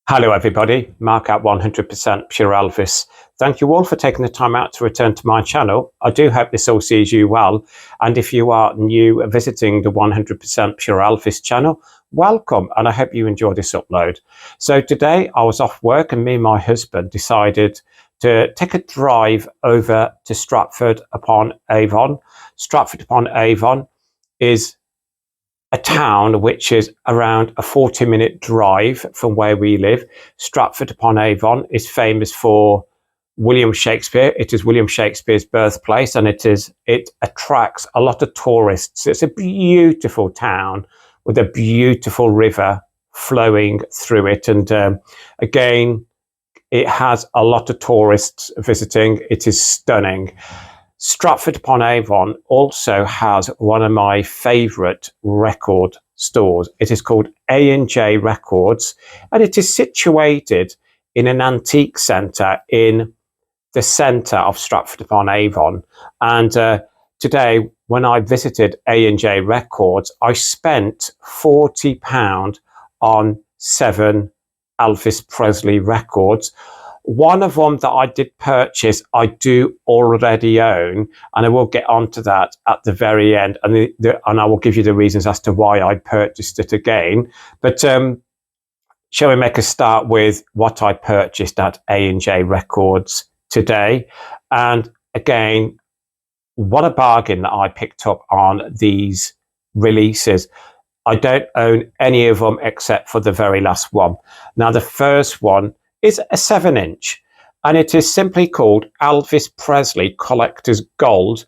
Hello everybody, Mark at 100% Pure Elvis. Thank you all for taking the time out to return to my channel. I do hope this all sees you well, and if you are new visiting the 100% Pure Elvis channel, welcome, and I hope you enjoy this upload. So today I was off work and me and my husband decided to take a drive over to Stratford Upon Avon. Stratford Upon Avon is a town which is around a 40-minute drive from where we live. Stratford Upon Avon is famous for William Shakespeare. It is William Shakespeare's birthplace, and it attracts a lot of tourists. It's a beautiful town with a beautiful river flowing through it, and again, it has a lot of tourists visiting. It is stunning. Stratford Upon Avon also has one of my favourite record stores. It is called A&J Records, and it is situated in an antique centre in the centre of Stratford Upon Avon. And today, when I visited A&J Records, I spent £40 on 7 Elvis Presley records. One of them that I did purchase, I do already own, and I will get onto that at the very end, and I will give you the reasons as to why I purchased it again. But shall we make a start with what I purchased at A&J Records today? And again, what a bargain that I picked up on these releases. I don't own any of them except for the very last one. Now, the first one is a 7-inch, and it is simply called Elvis Presley Collector's Gold.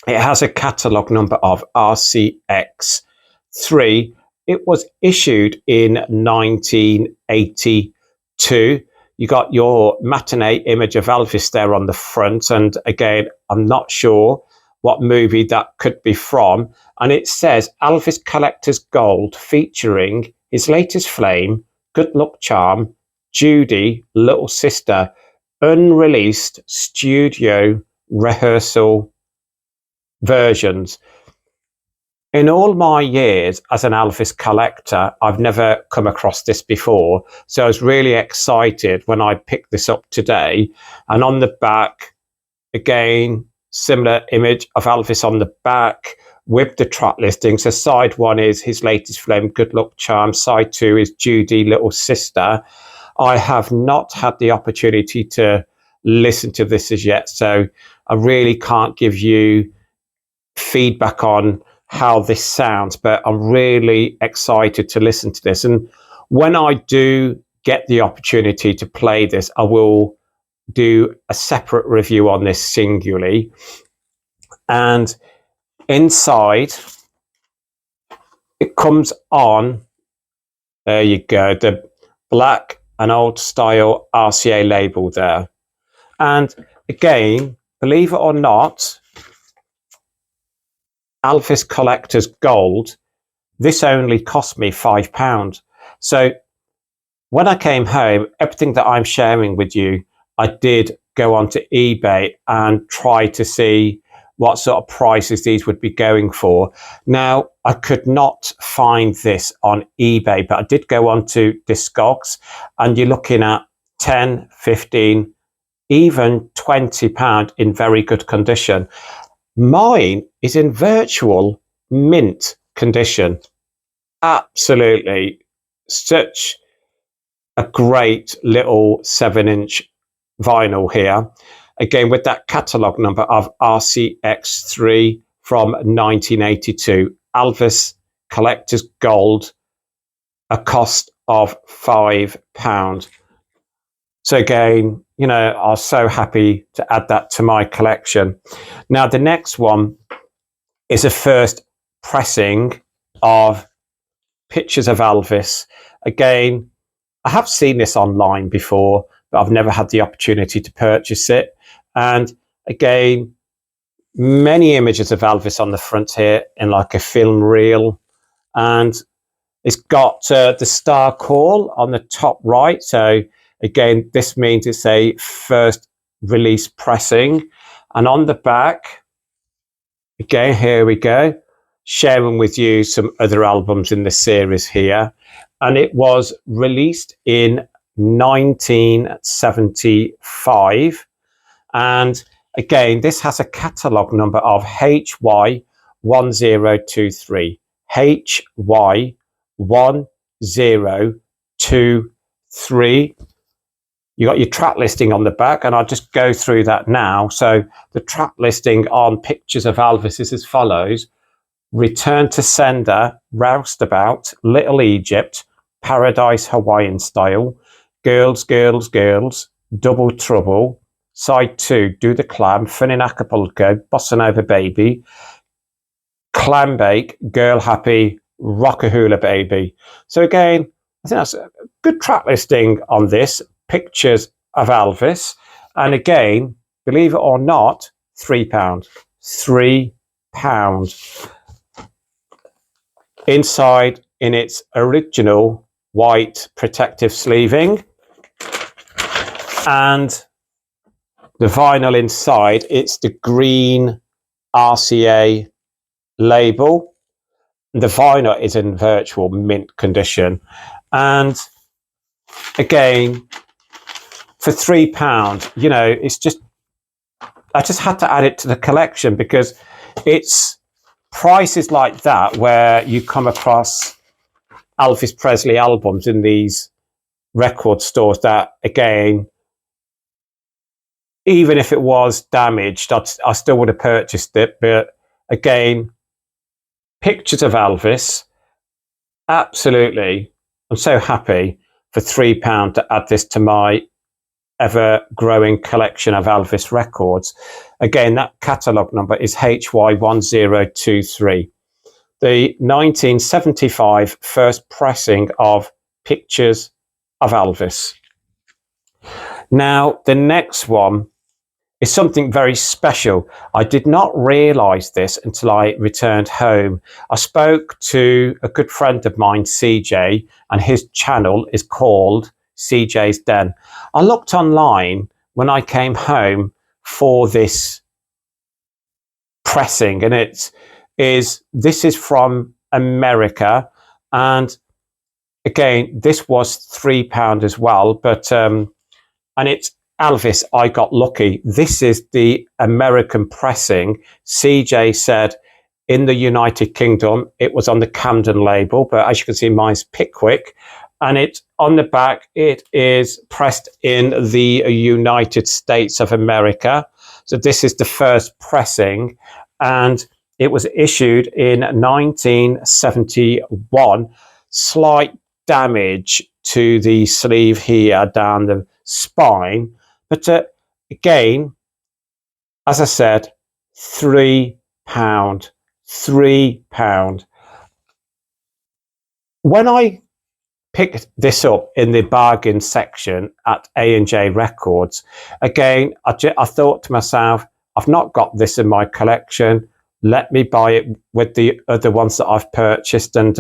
It has a catalogue number of RCX3. It was issued in 1982. You got your matinee image of Elvis there on the front, and again, I'm not sure what movie that could be from. And it says Elvis Collector's Gold, featuring his latest flame, Good Luck Charm, Judy, Little Sister, unreleased studio rehearsal versions. In all my years as an Elvis collector, I've never come across this before, so I was really excited when I picked this up today. And on the back, again, similar image of Elvis on the back with the track listings. So side 1 is his latest flame, Good Luck Charm. Side 2 is Judy, Little Sister. I have not had the opportunity to listen to this as yet, so I really can't give you feedback on how this sounds, but I'm really excited to listen to this. And when I do get the opportunity to play this, I will do a separate review on this singularly. And inside, it comes on, there you go, the black and old style RCA label there. And again, believe it or not, Elvis Collector's Gold, this only cost me £5. So when I came home, everything that I'm sharing with you, I did go onto eBay and try to see what sort of prices these would be going for. Now, I could not find this on eBay, but I did go on to Discogs, and you're looking at 10, 15, even £20 in very good condition. Mine is in virtual mint condition. Absolutely such a great little 7-inch vinyl here. Again, with that catalogue number of RCX3 from 1982, Elvis Collector's Gold, a cost of £5. So again, you know, I was so happy to add that to my collection. Now, the next one is a first pressing of pictures of Elvis. Again, I have seen this online before, but I've never had the opportunity to purchase it. And again, many images of Elvis on the front here in like a film reel. And it's got the star call on the top right. So again, this means it's a first release pressing. And on the back, again, here we go, sharing with you some other albums in the series here. and it was released in 1975. And again, this has a catalogue number of HY1023. HY1023. You got your track listing on the back, and I'll just go through that now. So the track listing on Pictures of Elvis is as follows: Return to Sender, Roustabout, Little Egypt, Paradise Hawaiian Style, Girls, Girls, Girls, Double Trouble, Side 2, Do the Clam, Fun in Acapulco, Bossa Nova Baby, Clam Bake, Girl Happy, Rockahula Baby. So again, I think that's a good track listing on this, Pictures of Elvis. And again, believe it or not, £3. £3. Inside in its original white protective sleeving. And the vinyl inside, it's the green RCA label. The vinyl is in virtual mint condition. And again, for £3, you know, it's just, I just had to add it to the collection because it's prices like that where you come across Elvis Presley albums in these record stores that, again, even if it was damaged, I still would have purchased it. But again, Pictures of Elvis, absolutely. I'm so happy for £3 to add this to my ever-growing collection of Elvis records. Again, that catalogue number is HY1023. The 1975 first pressing of Pictures of Elvis. Now, the next one is something very special. I did not realise this until I returned home. I spoke to a good friend of mine, CJ, and his channel is called CJ's Den. I looked online when I came home for this pressing, and this is from America, and again, this was £3 as well, but and it's Elvis, I Got Lucky. This is the American pressing. CJ said in the United Kingdom, it was on the Camden label, but as you can see, mine's Pickwick. And it's on the back, it is pressed in the United States of America. So this is the first pressing, and it was issued in 1971. Slight damage to the sleeve here down the spine. But again, as I said, £3. £3. When I picked this up in the bargain section at A&J Records, again, I thought to myself, I've not got this in my collection. Let me buy it with the other ones that I've purchased. And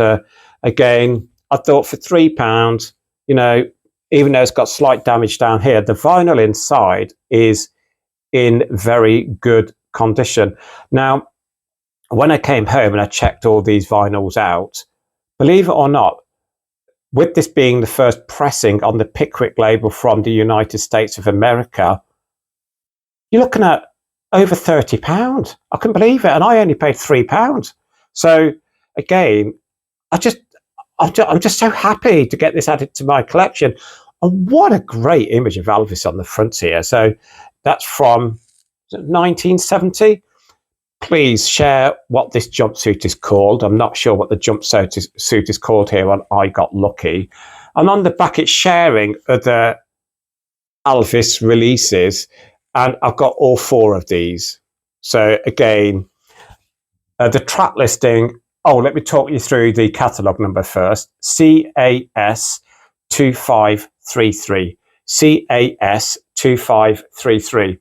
again, I thought for £3, you know, even though it's got slight damage down here, the vinyl inside is in very good condition. Now, when I came home and I checked all these vinyls out, believe it or not, with this being the first pressing on the Pickwick label from the United States of America, you're looking at over £30. I couldn't believe it. And I only paid £3. So again, I'm just so happy to get this added to my collection. And what a great image of Elvis on the front here. So that's from 1970. Please share what this jumpsuit is called. I'm not sure what the jumpsuit is called here on I Got Lucky. And on the back, it's sharing other Elvis releases. And I've got all 4 of these. So again, the track listing. Oh, let me talk you through the catalogue number first. CAS 2533. CAS 2533.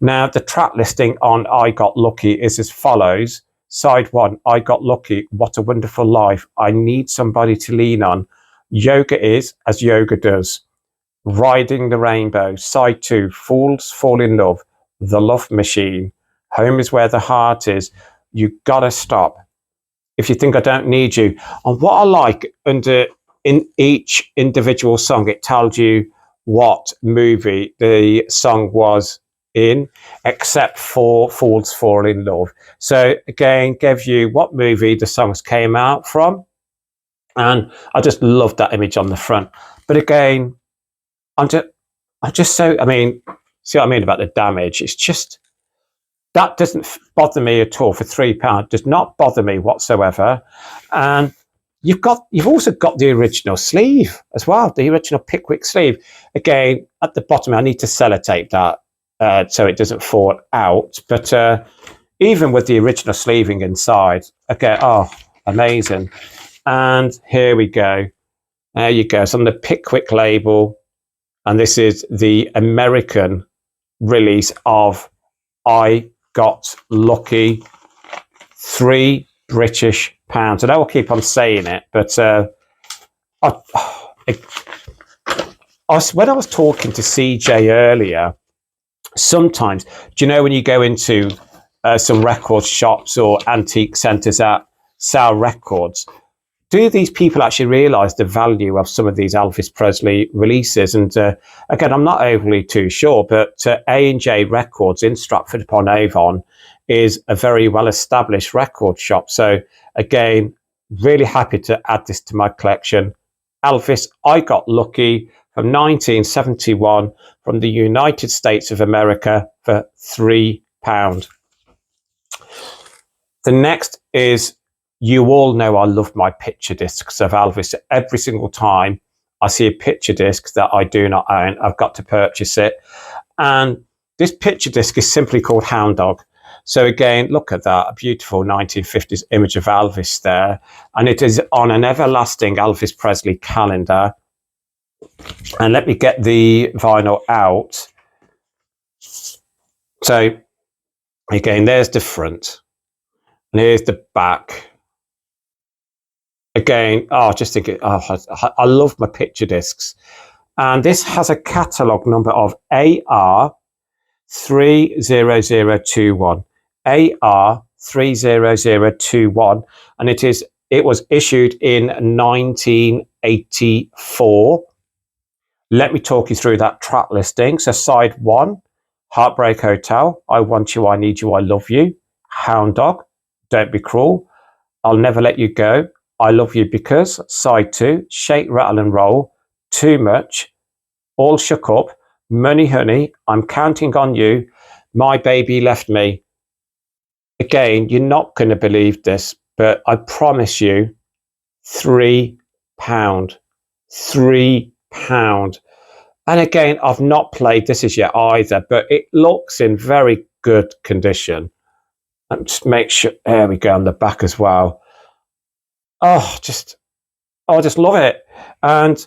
Now, the track listing on I Got Lucky is as follows. Side 1, I Got Lucky, What a Wonderful Life. I Need Somebody to Lean On. Yoga Is As Yoga Does. Riding the Rainbow. Side 2, Fools Fall in Love. The Love Machine. Home Is Where the Heart Is. You Gotta Stop. If You Think I Don't Need You. And what I like under in each individual song, it tells you what movie the song was in, except for Fools Fall in Love. So again, gives you what movie the songs came out from. And I just love that image on the front. But again, I'm just so, I mean, see what I mean about the damage? It's just, that doesn't bother me at all for £3. Does not bother me whatsoever. And you've also got the original sleeve as well, the original Pickwick sleeve. Again, at the bottom, I need to sellotape that so it doesn't fall out. But even with the original sleeving inside, okay, oh, amazing. And here we go. There you go. It's on the Pickwick label. And this is the American release of I Got Lucky, £3 British. I know I'll keep on saying it, but when I was talking to CJ earlier, sometimes, do you know when you go into some record shops or antique centres that sell records, do these people actually realise the value of some of these Elvis Presley releases? And again, I'm not overly too sure, but A&J Records in Stratford Upon Avon is a very well-established record shop. So again, really happy to add this to my collection. Elvis, I Got Lucky from 1971 from the United States of America for £3. The next is, you all know I love my picture discs of Elvis. Every single time I see a picture disc that I do not own, I've got to purchase it. And this picture disc is simply called Hound Dog. So again, look at that, a beautiful 1950s image of Elvis there. And it is on an everlasting Elvis Presley calendar. And let me get the vinyl out. So again, there's the front. And here's the back. Again, just thinking, I love my picture discs. And this has a catalogue number of AR30021. AR30021. And it was issued in 1984. Let me talk you through that track listing. So side 1, Heartbreak Hotel, I Want You, I Need You, I Love You. Hound Dog, Don't Be Cruel, I'll Never Let You Go, I Love You Because. Side 2, Shake, Rattle and Roll, Too Much, All Shook Up, Money Honey, I'm Counting on You, My Baby Left Me. Again, you're not going to believe this, but I promise you, £3. £3. And again, I've not played this as yet either, but it looks in very good condition. And just make sure, there we go, on the back as well. I just love it. And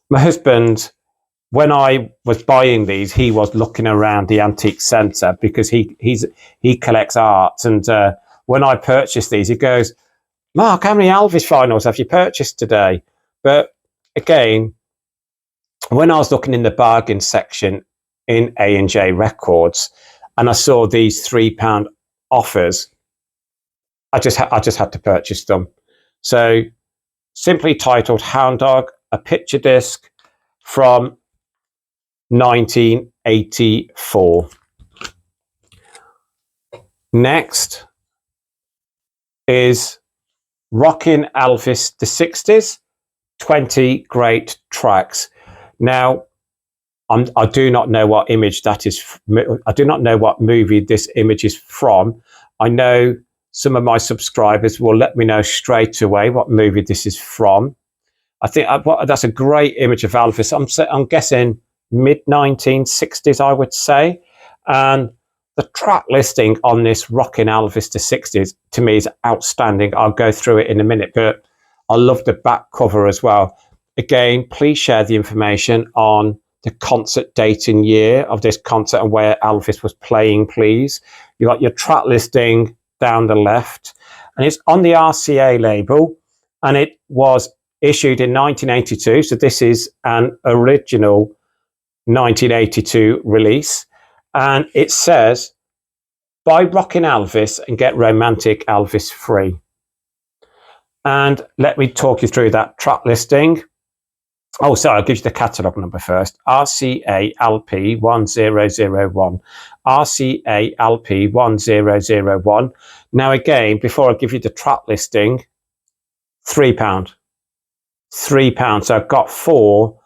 my husband, when I was buying these, he was looking around the antique centre because he collects art. And when I purchased these, he goes, Mark, how many Elvis vinyls have you purchased today? But again, when I was looking in the bargain section in A&J Records, and I saw these £3 offers, I just had to purchase them. So simply titled Hound Dog, a picture disc from 1984. Next is Rockin Alvis, the 60s, 20 great tracks. Now, I do not know what image that is. I do not know what movie this image is from. I know some of my subscribers will let me know straight away what movie this is from. I think that's a great image of Elvis. I'm guessing mid-1960s, I would say. And the track listing on this Rockin Alvis the 60s, to me, is outstanding. I'll go through it in a minute, but I love the back cover as well. Again, please share the information on the concert date and year of this concert and where Elvis was playing, please. You got your track listing down the left, and it's on the RCA label, and it was issued in 1982. So this is an original 1982 release, and it says, buy Rockin Alvis and get romantic Elvis free. And let me talk you through that track listing. Oh, sorry, I'll give you the catalogue number first. RCALP1001. RCALP1001. Now, again, before I give you the track listing, £3. £3. So I've got 4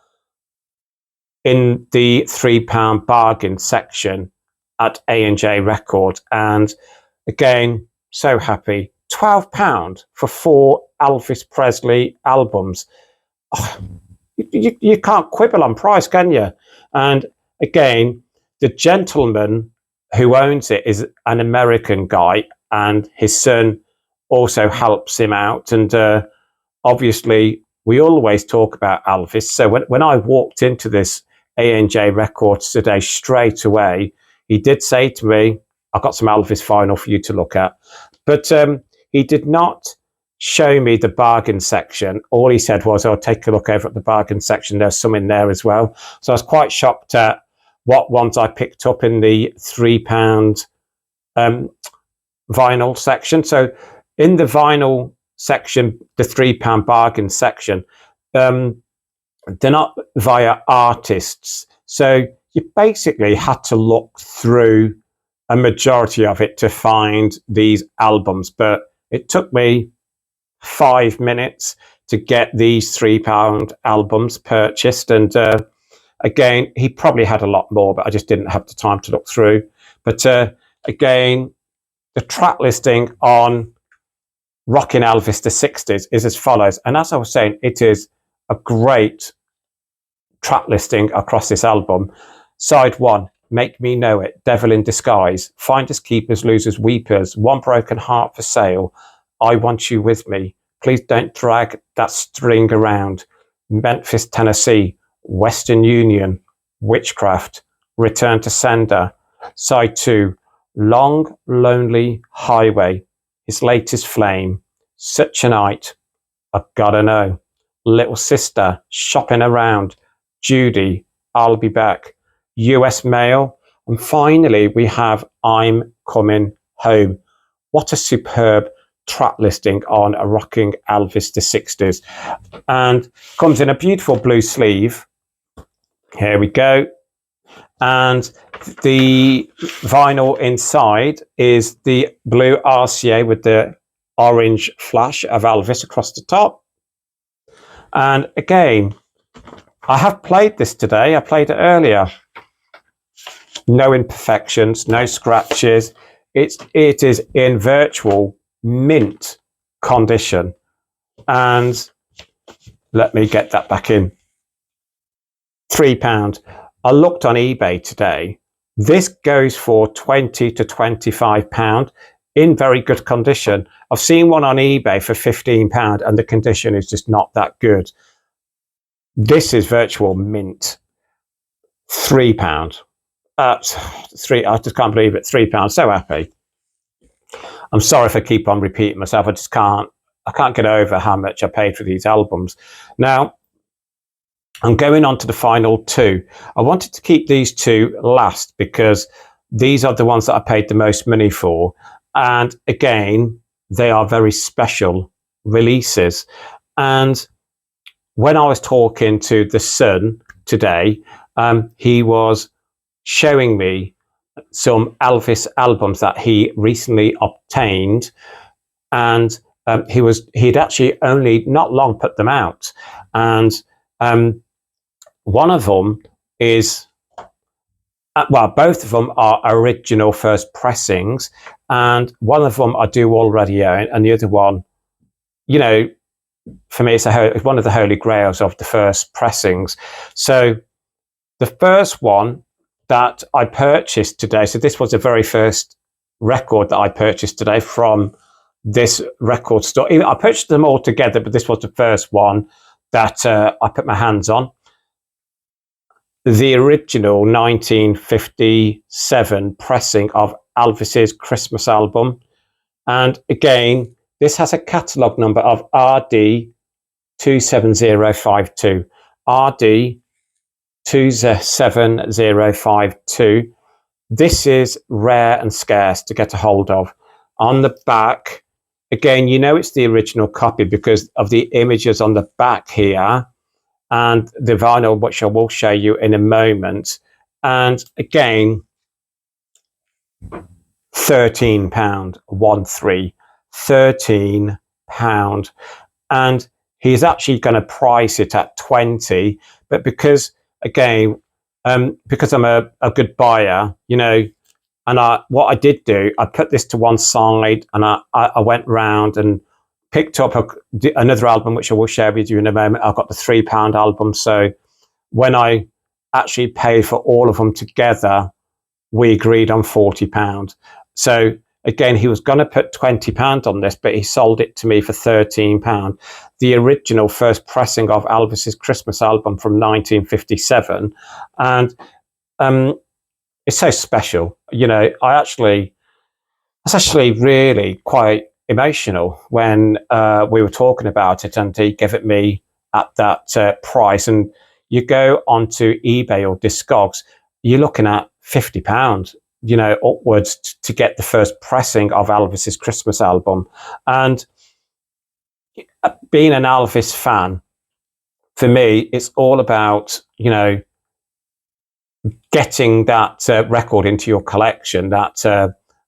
in the £3 bargain section at A&J Records. And again, so happy. £12 for 4 Elvis Presley albums. Oh, you can't quibble on price, can you? And again, the gentleman who owns it is an American guy, and his son also helps him out. And obviously, we always talk about Elvis. So when I walked into this A&J Records today, straight away, he did say to me, I've got some Elvis vinyl for you to look at. But he did not show me the bargain section. All he said was, I'll take a look over at the bargain section. There's some in there as well. So I was quite shocked at what ones I picked up in the £3 vinyl section. So in the vinyl section, the £3 bargain section, they're not via artists. So you basically had to look through a majority of it to find these albums. But it took me 5 minutes to get these £3 albums purchased. And again, he probably had a lot more, but I just didn't have the time to look through. But again, the track listing on Rockin Alvis the 60s is as follows. And as I was saying, it is a great track listing across this album. Side 1, Make Me Know It, Devil in Disguise, Finders, Keepers, Losers, Weepers, One Broken Heart for Sale, I Want You With Me, Please Don't Drag That String Around, Memphis, Tennessee, Western Union, Witchcraft, Return to Sender. Side 2, Long Lonely Highway, His Latest Flame, Such a Night, I Gotta Know, Little Sister, Shopping Around, Judy, I'll Be Back, US Mail, and finally we have I'm Coming Home. What a superb track listing on a Rockin Alvis the 60s, and comes in a beautiful blue sleeve. Here we go. And the vinyl inside is the blue RCA with the orange flash of Elvis across the top. And again, I have played this today. I played it earlier. No imperfections, no scratches. It is in virtual mint condition. And let me get that back in. £3. I looked on eBay today. This goes for £20 to £25 in very good condition. I've seen one on eBay for £15 and the condition is just not that good. This is virtual mint. £3. I just can't believe it. £3. So happy. I'm sorry if I keep on repeating myself. I can't get over how much I paid for these albums. Now, I'm going on to the final 2. I wanted to keep these 2 last because these are the ones that I paid the most money for. And again, they are very special releases. And when I was talking to the son today, he was showing me some Elvis albums that he recently obtained. And he'd actually only not long put them out. And one of them is, both of them are original first pressings, and one of them I do already own, and the other one, for me, it's one of the holy grails of the first pressings. So the first one that I purchased today, so this was the very first record that I purchased today from this record store. I purchased them all together, but this was the first one that I put my hands on. The original 1957 pressing of Elvis's Christmas album. And again, this has a catalogue number of RD27052. RD27052. This is rare and scarce to get a hold of. On the back, again, you know it's the original copy because of the images on the back here and the vinyl, which I will show you in a moment. And again, £13, 1-3, £13. And he's actually going to price it at 20, but because again, because I'm a good buyer, you know, and what I did do, I put this to one side and I went round and picked up another album, which I will share with you in a moment. I've got the £3 album. So when I actually paid for all of them together, we agreed on £40. So again, he was going to put £20 on this, but he sold it to me for £13. The original first pressing of Elvis's Christmas album from 1957. And it's so special. You know, it's actually really quite emotional when we were talking about it and he gave it me at that price. And you go onto eBay or Discogs, you're looking at £50, you know, upwards to get the first pressing of Elvis's Christmas album. And being an Elvis fan, for me, it's all about, you know, getting that record into your collection that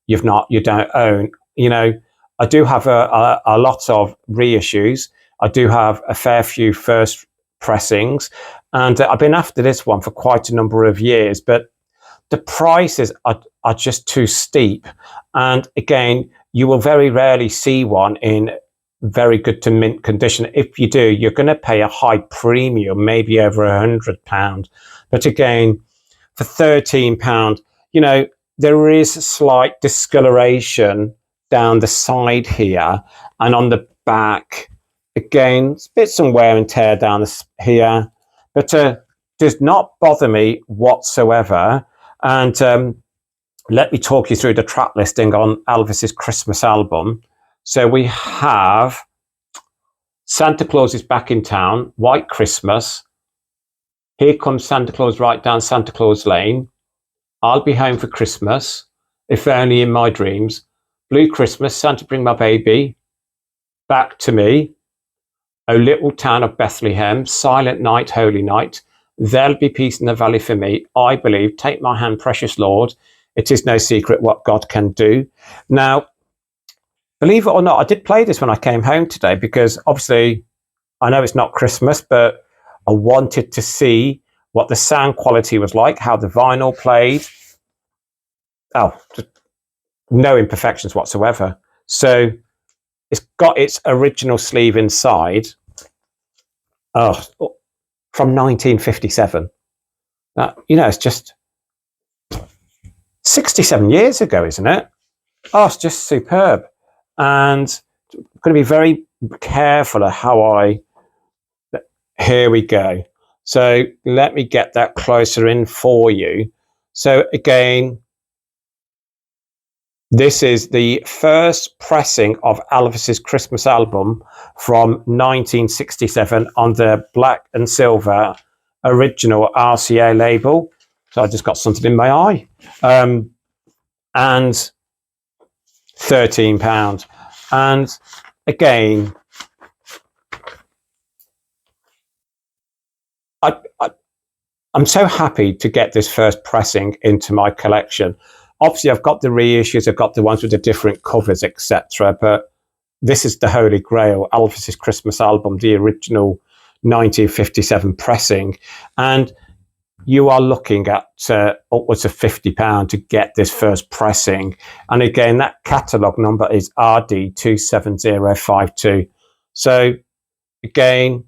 you don't own. You know, I do have a lot of reissues. I do have a fair few first pressings, and I've been after this one for quite a number of years, but the prices are just too steep. And again, you will very rarely see one in very good to mint condition. If you do, you're going to pay a high premium, maybe over £100. But again, for £13, you know, there is a slight discoloration down the side here and on the back. Again, it's a bit some wear and tear down here, but does not bother me whatsoever. And let me talk you through the track listing on Elvis's Christmas album. So we have Santa Claus is Back in Town, White Christmas, Here Comes Santa Claus Right Down Santa Claus Lane, I'll Be Home for Christmas, If Only in My Dreams, Blue Christmas, Santa Bring My Baby, Back to Me, O Little Town of Bethlehem, Silent Night, Holy Night, There'll Be Peace in the Valley for Me, I Believe, Take My Hand, Precious Lord, It Is No Secret What God Can Do. Now, believe it or not, I did play this when I came home today because obviously I know it's not Christmas, but I wanted to see what the sound quality was like, how the vinyl played. Oh, just no imperfections whatsoever. So it's got its original sleeve inside. Oh, from 1957. You know, it's just 67 years ago, isn't it? Oh, it's just superb. And I'm going to be very careful of how here we go. So let me get that closer in for you. So again, this is the first pressing of Elvis's Christmas album from 1967 on the black and silver original RCA label. So I just got something in my eye. And £13. And again, I'm so happy to get this first pressing into my collection. Obviously, I've got the reissues, I've got the ones with the different covers, etc. But this is the Holy Grail, Elvis's Christmas album, the original 1957 pressing. And you are looking at upwards of £50 to get this first pressing. And again, that catalogue number is RD27052. So again,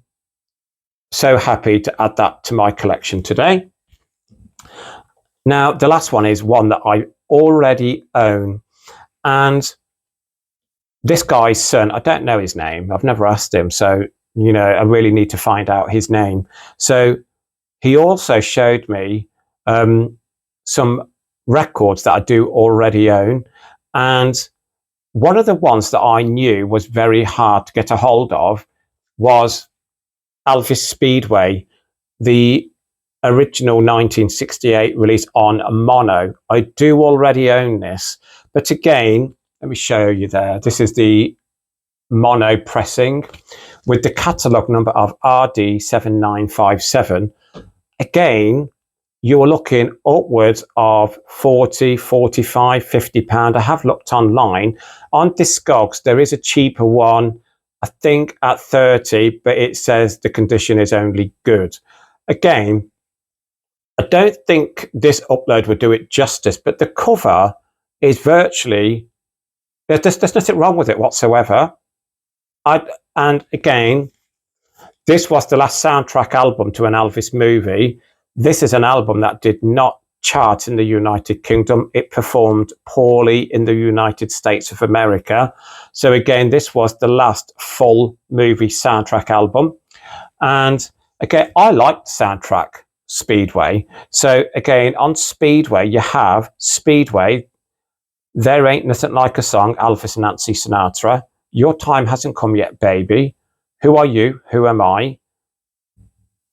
so happy to add that to my collection today. Now, the last one is one that I already own. And this guy's son, I don't know his name. I've never asked him. So, you know, I really need to find out his name. So he also showed me some records that I do already own. And one of the ones that I knew was very hard to get a hold of was Elvis Speedway, the original 1968 release on mono. I do already own this, but again, let me show you there. This is the mono pressing with the catalogue number of RD7957. Again, you're looking upwards of 40, 45, 50 pound. I have looked online. On Discogs, there is a cheaper one, I think at 30, but it says the condition is only good. Again, I don't think this upload would do it justice, but the cover is virtually, there's nothing wrong with it whatsoever. And again, this was the last soundtrack album to an Elvis movie. This is an album that did not chart in the United Kingdom. It performed poorly in the United States of America. So again, this was the last full movie soundtrack album. And again, I like the soundtrack Speedway. So again, on Speedway, you have Speedway, There Ain't Nothing Like a Song, Elvis and Nancy Sinatra, Your Time Hasn't Come Yet, Baby, Who Are You, Who Am I,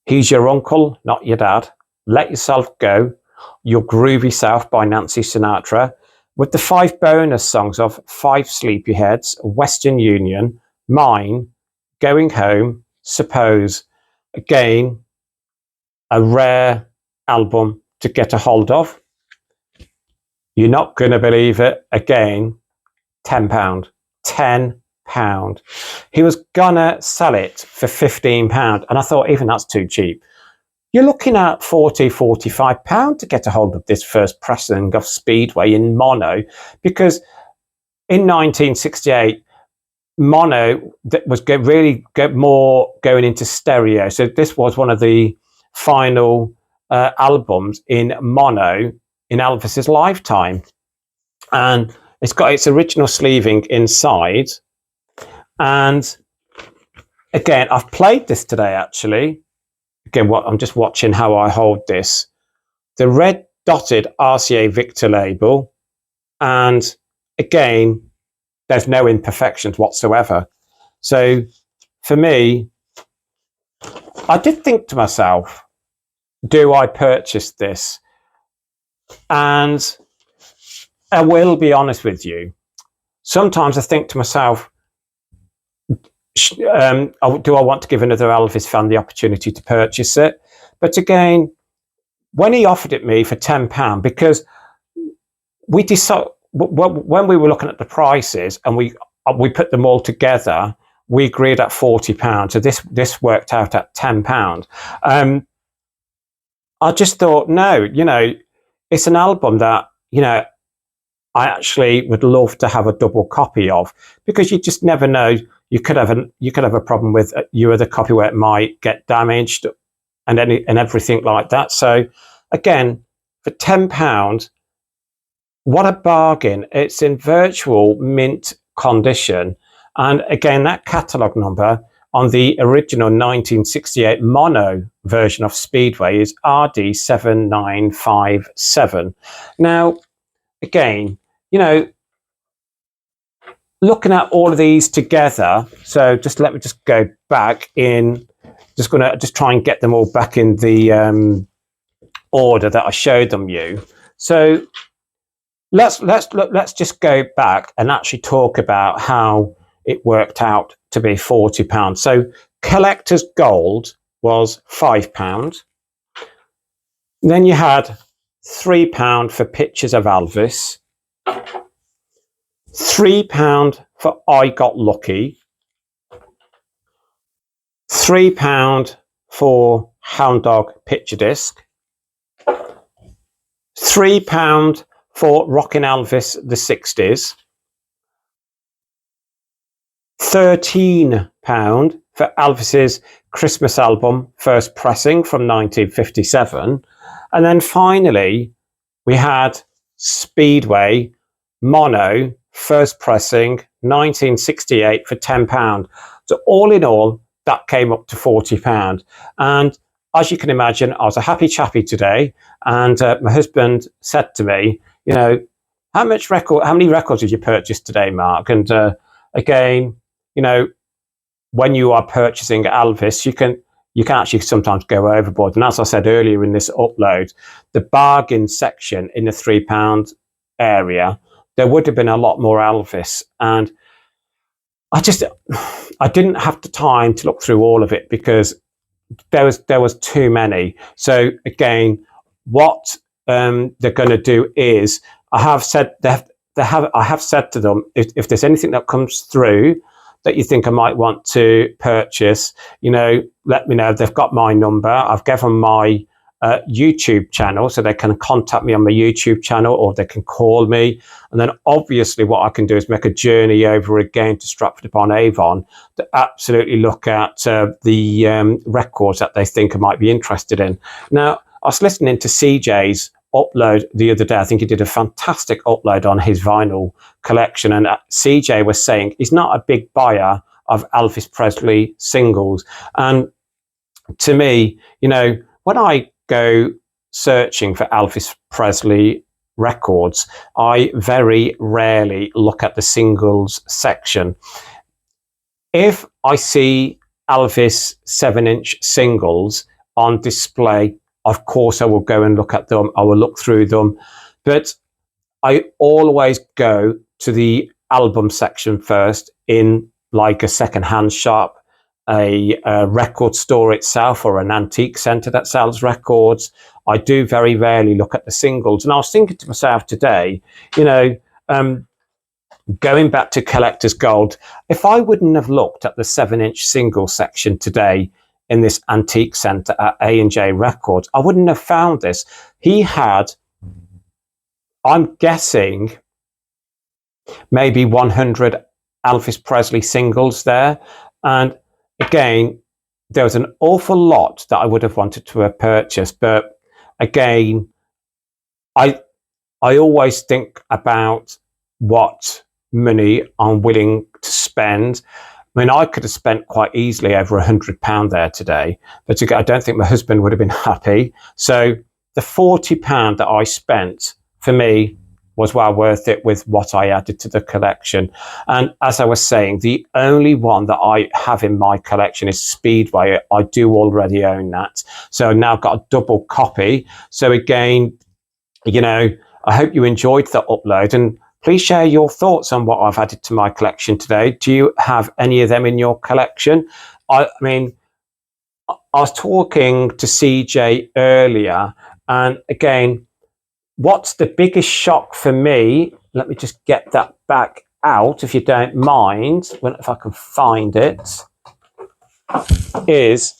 He's Your Uncle, Not Your Dad, Let Yourself Go, Your Groovy Self by Nancy Sinatra, with the 5 bonus songs of 5 Sleepyheads, Western Union, Mine, Going Home, Suppose. Again, a rare album to get a hold of. You're not going to believe it. Again, £10. £10. He was gonna sell it for £15, and I thought even that's too cheap. You're looking at £40, £45 to get a hold of this first pressing of Speedway in mono, because in 1968 mono was really more going into stereo. So this was one of the final albums in mono in Elvis's lifetime, and it's got its original sleeving inside. And again, I've played this today actually. Again, I'm just watching how I hold this. The red dotted RCA Victor label, and again, there's no imperfections whatsoever. So for me, I did think to myself, do I purchase this? And I will be honest with you. Sometimes I think to myself, do I want to give another Elvis fan the opportunity to purchase it? But again, when he offered it me for £10, because we decided, when we were looking at the prices and we put them all together, we agreed at £40. So this worked out at £10. I just thought, no, it's an album that, I actually would love to have a double copy of, because you just never know. You could have a problem with your other copy where it might get damaged and everything like that. So again, for £10, what a bargain. It's in virtual mint condition. And again, that catalogue number on the original 1968 mono version of Speedway is RD7957. Now, again, looking at all of these together, so let me go back in. Just gonna try and get them all back in the order that I showed them you. So let's just go back and actually talk about how it worked out to be £40. So collector's gold was £5. Then you had £3 for pictures of Elvis, £3 for I Got Lucky, £3 for Hound Dog picture disc, £3 for Rockin Alvis the 60s, £13 for Elvis's Christmas album first pressing from 1957, and then finally we had Speedway mono first pressing 1968 for £10. So all in all, that came up to £40. And as you can imagine, I was a happy chappy today, and my husband said to me, how many records did you purchase today, Mark? And again, when you are purchasing Elvis, you can actually sometimes go overboard. And as I said earlier in this upload, the bargain section in the £3 area, there would have been a lot more Elvis. And I didn't have the time to look through all of it because there was too many. So again, what they're going to do is I have said I have said to them, if there's anything that comes through that you think I might want to purchase, let me know. They've got my number. I've given my YouTube channel, so they can contact me on my YouTube channel, or they can call me. And then obviously what I can do is make a journey over again to Stratford Upon Avon to absolutely look at the records that they think I might be interested in. Now, I was listening to CJ's upload the other day. I think he did a fantastic upload on his vinyl collection, and CJ was saying he's not a big buyer of Elvis Presley singles. And to me, when I go searching for Elvis Presley records, I very rarely look at the singles section. If I see Elvis 7-inch singles on display, of course I will go and look at them. I will look through them, but I always go to the album section first in like a second-hand shop, a record store itself, or an antique centre that sells records. I do very rarely look at the singles. And I was thinking to myself today, going back to Collector's Gold, if I wouldn't have looked at the 7-inch single section today in this antique centre at A&J Records, I wouldn't have found this. He had, I'm guessing, maybe 100 Elvis Presley singles there. And again, there was an awful lot that I would have wanted to have purchased. But again, I always think about what money I'm willing to spend. I mean, I could have spent quite easily over £100 there today, but I don't think my husband would have been happy. So the £40 that I spent, for me, was well worth it with what I added to the collection. And as I was saying, the only one that I have in my collection is Speedway. I do already own that. So I've now got a double copy. So again, I hope you enjoyed the upload, and please share your thoughts on what I've added to my collection today. Do you have any of them in your collection? I mean, I was talking to CJ earlier, and again, what's the biggest shock for me? Let me just get that back out, if you don't mind, if I can find it, is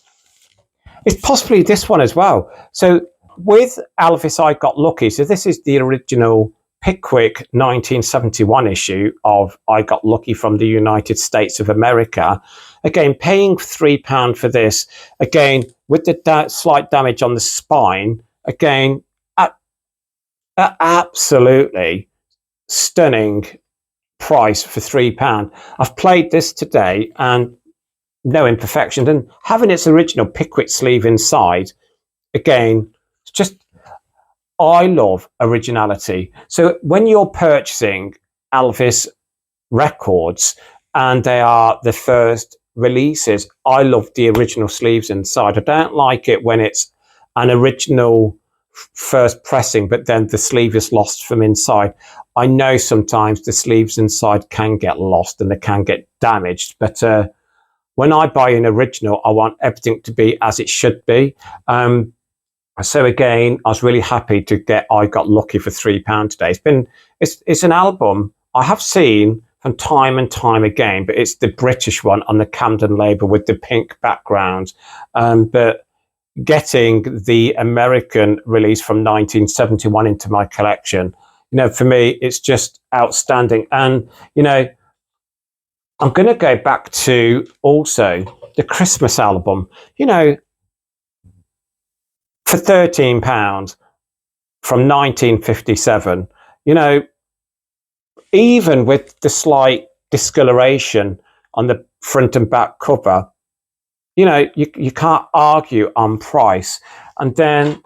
possibly this one as well. So with Elvis, I Got Lucky. So this is the original Pickwick 1971 issue of I Got Lucky from the United States of America. Again, paying £3 for this, again, with the slight damage on the spine, again, absolutely stunning price for £3. I've played this today and no imperfections, and having its original Pickwick sleeve inside, again, it's just, I love originality. So when you're purchasing Elvis records and they are the first releases, I love the original sleeves inside. I don't like it when it's an original first pressing, but then the sleeve is lost from inside. I know sometimes the sleeves inside can get lost and they can get damaged, but when I buy an original, I want everything to be as it should be. So again, I was really happy to get I Got Lucky for £3 today. It's an album I have seen from time and time again, but it's the British one on the Camden label with the pink background. But getting the American release from 1971 into my collection, for me, it's just outstanding. And, I'm going to go back to also the Christmas album, for £13 from 1957, even with the slight discoloration on the front and back cover, you can't argue on price. And then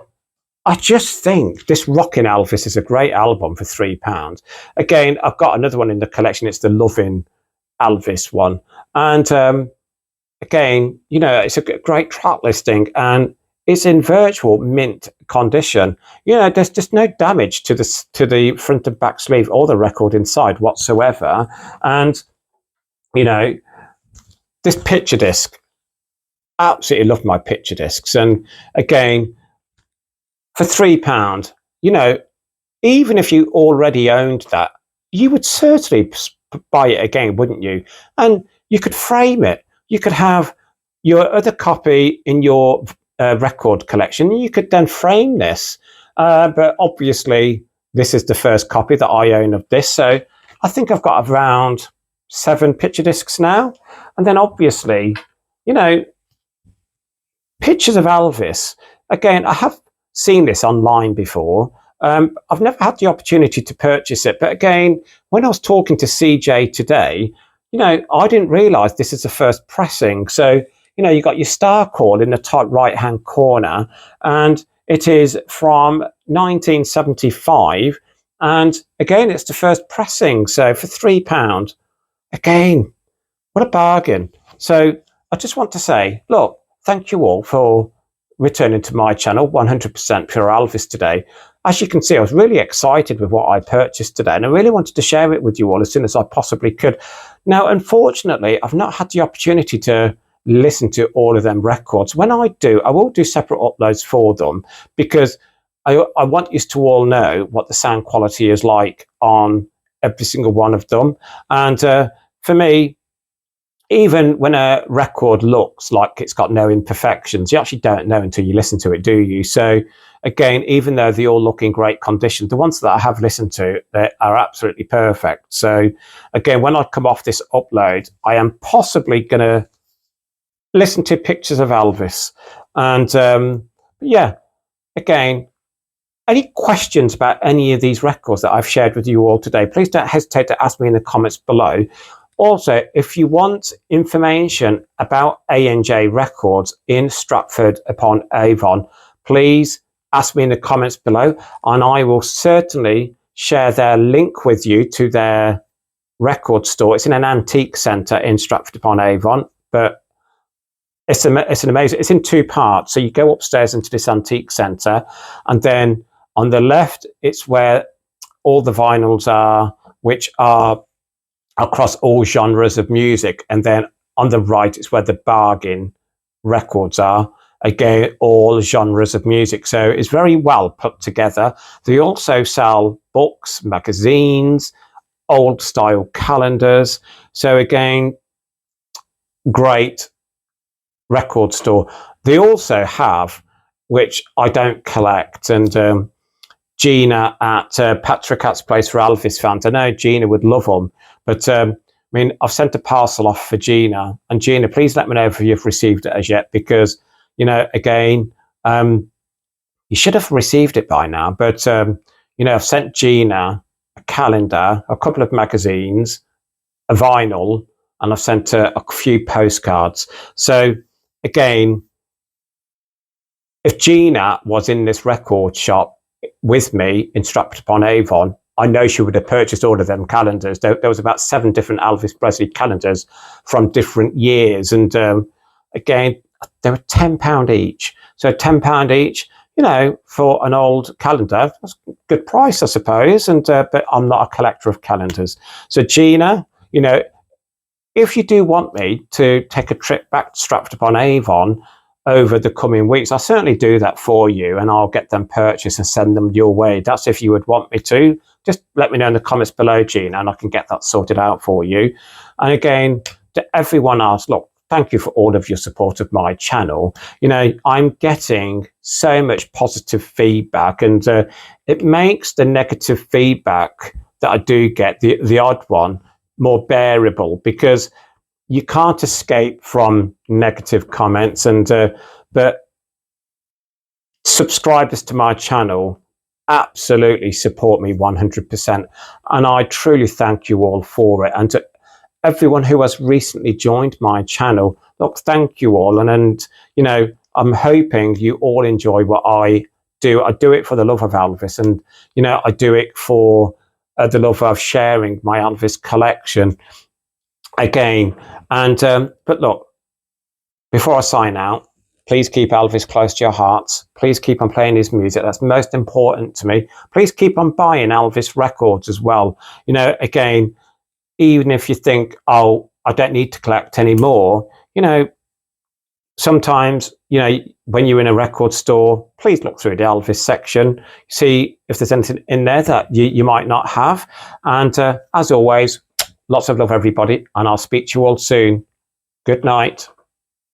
I just think this Rockin Alvis is a great album for £3. Again, I've got another one in the collection. It's the Lovin' Elvis one. And again, it's a great track listing, and it's in virtual mint condition. There's just no damage to the front and back sleeve or the record inside whatsoever. And you know, this picture disc, absolutely love my picture discs. And again, for £3, you know, even if you already owned that, you would certainly buy it again, wouldn't you? And you could frame it. You could have your other copy in your record collection. You could then frame this. But obviously, this is the first copy that I own of this. So I think I've got around 7 picture discs now. And then obviously, you know, pictures of Elvis. Again, I have seen this online before. I've never had the opportunity to purchase it. But again, when I was talking to CJ today, you know, I didn't realize this is the first pressing. So, you know, you got your star call in the top right-hand corner, and it is from 1975. And again, it's the first pressing. So for £3, again, what a bargain. So I just want to say, look, thank you all for returning to my channel, 100% Pure Elvis today. As you can see, I was really excited with what I purchased today, and I really wanted to share it with you all as soon as I possibly could. Now, unfortunately, I've not had the opportunity to listen to all of them records. When I do, I will do separate uploads for them, because I want you to all know what the sound quality is like on every single one of them. And for me, even when a record looks like it's got no imperfections, you actually don't know until you listen to it, do you? So again, even though they all look in great condition, the ones that I have listened to, they are absolutely perfect. So again, when I come off this upload, I am possibly going to listen to pictures of Elvis. And yeah, again, any questions about any of these records that I've shared with you all today, please don't hesitate to ask me in the comments below. Also, if you want information about A&J Records in Stratford Upon Avon, please ask me in the comments below, and I will certainly share their link with you to their record store. It's in an antique centre in Stratford Upon Avon, but it's an amazing, it's in 2 parts. So you go upstairs into this antique centre, and then on the left, it's where all the vinyls are, which are across all genres of music. And then on the right, it's where the bargain records are. Again, all genres of music. So it's very well put together. They also sell books, magazines, old style calendars. So again, great record store. They also have, which I don't collect, and Gina at Patrick Cat's Place for Elvis fans. I know Gina would love them, but I mean, I've sent a parcel off for Gina, and Gina, please let me know if you've received it as yet, because, you know, again, you should have received it by now, but, you know, I've sent Gina a calendar, a couple of magazines, a vinyl, and I've sent her a few postcards. So again, if Gina was in this record shop with me in Stratford Upon Avon, I know she would have purchased all of them calendars. There was about 7 different Elvis Presley calendars from different years. And again, they were £10 each. So £10 each, you know, for an old calendar, that's a good price, I suppose. And but I'm not a collector of calendars. So Gina, you know, if you do want me to take a trip back to Stratford Upon Avon over the coming weeks, I'll certainly do that for you, and I'll get them purchased and send them your way. That's if you would want me to. Just let me know in the comments below, Gina, and I can get that sorted out for you. And again, to everyone else, look, thank you for all of your support of my channel. You know, I'm getting so much positive feedback, and it makes the negative feedback that I do get, the odd one, more bearable, because you can't escape from negative comments. And but subscribers to my channel absolutely support me 100%, and I truly thank you all for it. And to everyone who has recently joined my channel, look, thank you all. And you know, I'm hoping you all enjoy what I do. I do it for the love of Elvis, and you know, I do it for the love of sharing my Elvis collection again. And but look, before I sign out, please keep Elvis close to your hearts. Please keep on playing his music. That's most important to me. Please keep on buying Elvis records as well. You know, again, even if you think, oh, I don't need to collect any more. You know, sometimes, you know, when you're in a record store, please look through the Elvis section, see if there's anything in there that you might not have. And as always, lots of love, everybody, and I'll speak to you all soon. Good night.